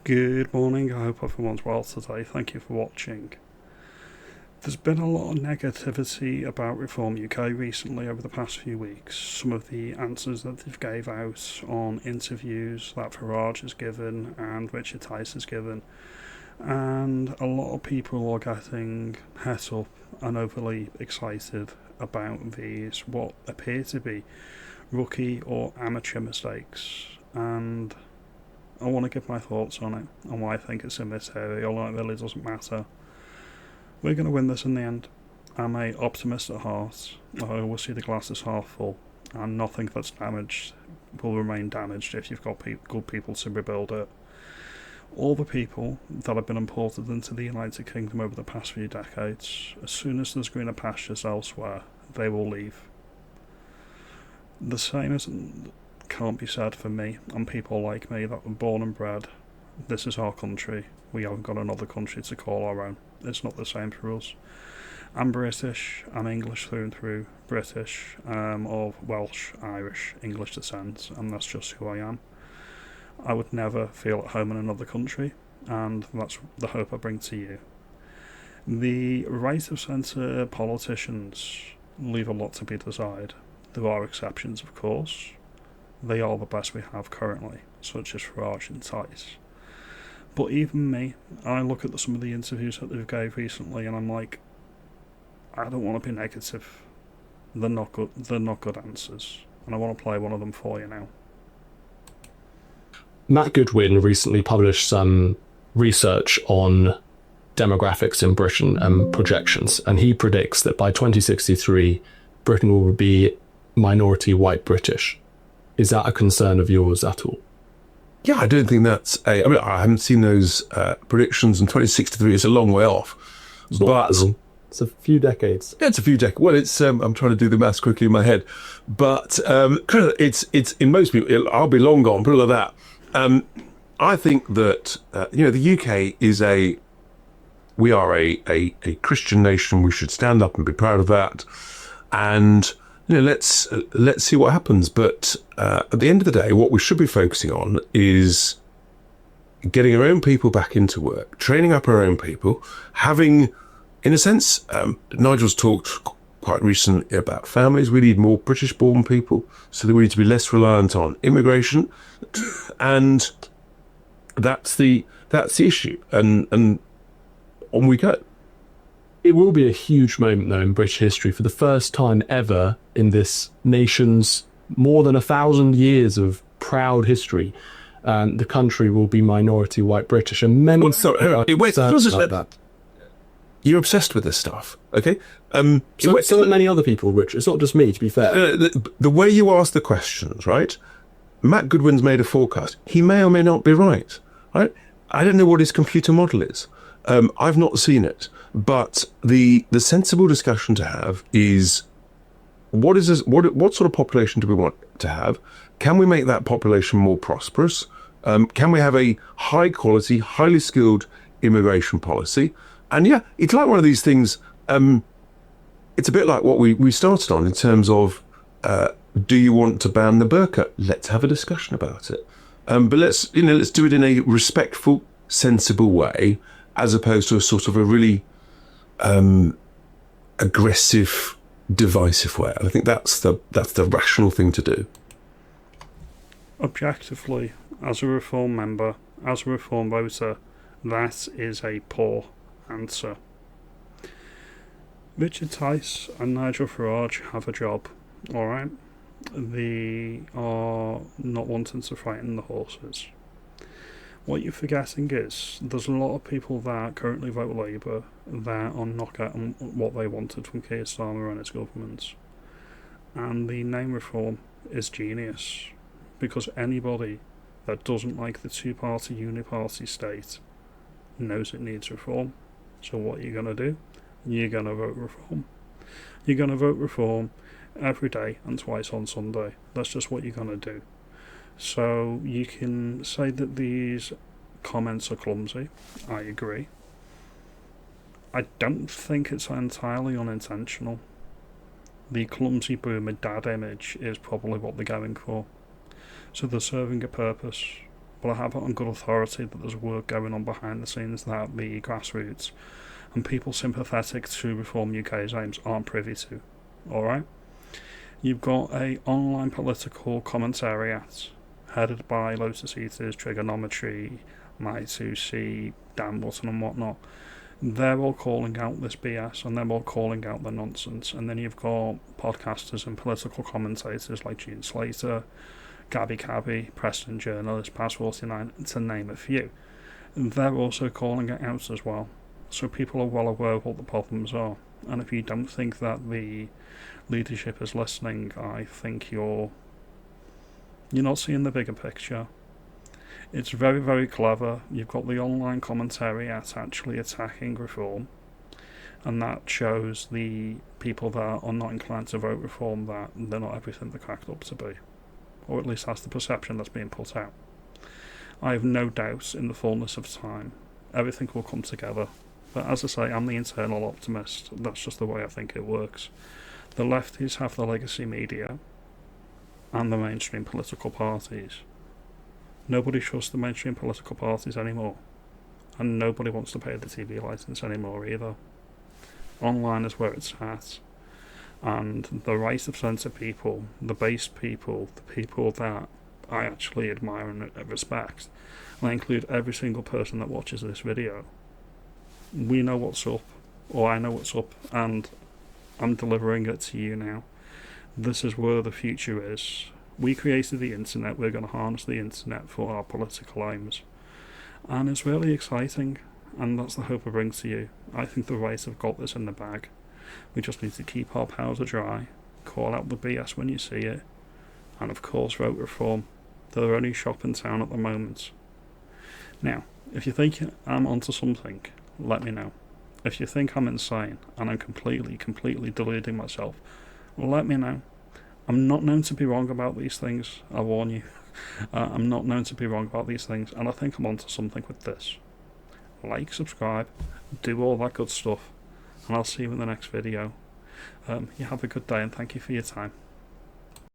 Good morning, I hope everyone's well today. Thank you for watching. There's been a lot of negativity about Reform UK recently over the past few weeks. Some of the answers that they've gave out on interviews that Farage has given and Richard Tice has given. And a lot of people are getting het up and overly excited about these, what appear to be rookie or amateur mistakes. And I want to give my thoughts on it and why I think it's immaterial and it really doesn't matter. We're going to win this in the end. I'm an optimist at heart. I always see the glass as half full, and nothing that's damaged will remain damaged if you've got good people to rebuild it. All the people that have been imported into the United Kingdom over the past few decades, as soon as there's greener pastures elsewhere, they will leave. The same can't be said for me and people like me that were born and bred. This is our country. We haven't got another country to call our own. It's not the same for us. I'm British. I'm English through and through. British, of Welsh, Irish, English descent, and that's just who I am. I would never feel at home in another country, and that's the hope I bring to you. The right of centre politicians leave a lot to be desired. There are exceptions, of course. They are the best we have currently, such as Farage and Tice. But even me, I look at some of the interviews that they've gave recently and I'm like, I don't want to be negative. They're not good. They're not good answers. And I want to play one of them for you now. Matt Goodwin recently published some research on demographics in Britain and projections, and he predicts that by 2063, Britain will be minority white British. Is that a concern of yours at all? Yeah, I don't think that's I haven't seen those predictions, and 2063 is a long way off. It's a few decades. Yeah, it's a few decades. Well, it's I'm trying to do the maths quickly in my head, but it's in most people. I'll be long gone. Put it like that. I think that the UK is we are a Christian nation. We should stand up and be proud of that, and let's see what happens. But at the end of the day, what we should be focusing on is getting our own people back into work, training up our own people, having, in a sense, Nigel's talked quite recently about families. We need more British-born people, so that we need to be less reliant on immigration, and that's the issue. And on we go. It will be a huge moment, though, in British history. For the first time ever in this nation's more than 1,000 years of proud history, the country will be minority white British. And many wait, that. You're obsessed with this stuff, okay? So many other people, Rich. It's not just me, to be fair. The way you ask the questions, right? Matt Goodwin's made a forecast. He may or may not be right? I don't know what his computer model is. I've not seen it. But the sensible discussion to have is what sort of population do we want to have? Can we make that population more prosperous? Can we have a high quality, highly skilled immigration policy? And yeah, it's like one of these things. It's a bit like what we started on in terms of do you want to ban the burqa? Let's have a discussion about it. But let's do it in a respectful, sensible way, as opposed to a sort of a really aggressive, divisive way. I think that's the rational thing to do. Objectively, as a Reform member, as a Reform voter, that is a poor answer. Richard Tice and Nigel Farage have a job, alright? They are not wanting to frighten the horses. What you're forgetting is there's a lot of people that currently vote Labour that are not getting what they wanted from Keir Starmer and his government. And the name reform is genius, because anybody that doesn't like the two-party uniparty state knows it needs reform. So what are you going to do? You're going to vote reform. You're going to vote reform every day and twice on Sunday. That's just what you're going to do. So you can say that these comments are clumsy. I agree. I don't think it's entirely unintentional. The clumsy boomer dad image is probably what they're going for. So they're serving a purpose. but I have it on good authority that there's work going on behind the scenes that the grassroots and people sympathetic to Reform UK's aims aren't privy to. Alright? You've got a online political commentariat headed by Lotus Eaters, Trigonometry, My2C, Dan Button and whatnot. They're all calling out this BS and they're all calling out the nonsense. And then you've got podcasters and political commentators like Gene Slater, Gabby Cabby, Preston Journalist, Pass 49, to name a few. They're also calling it out as well. So people are well aware of what the problems are. And if you don't think that the leadership is listening, I think you're not seeing the bigger picture. It's very, very clever. You've got the online commentary at actually attacking reform, and that shows the people that are not inclined to vote reform that they're not everything they're cracked up to be, or at least that's the perception that's being put out. I have no doubt in the fullness of time everything will come together, but as I say, I'm the internal optimist. That's just the way I think it works. The lefties have the legacy media and the mainstream political parties. Nobody trusts the mainstream political parties anymore, and nobody wants to pay the TV licence anymore either. Online is where it's at, and the right of centre people, the base people, the people that I actually admire and respect, and I include every single person that watches this video, we know what's up, or I know what's up, and I'm delivering it to you now. This is where the future is. We created the internet, we're going to harness the internet for our political aims. And it's really exciting, and that's the hope I bring to you. I think the right have got this in the bag. We just need to keep our powder dry, call out the BS when you see it, and of course vote reform. They're the only shop in town at the moment. Now, if you think I'm onto something, let me know. If you think I'm insane, and I'm completely deluding myself, let me know. I'm not known to be wrong about these things, I warn you. I'm not known to be wrong about these things, and I think I'm onto something with this. Like, subscribe, do all that good stuff, and I'll see you in the next video. You have a good day, and thank you for your time.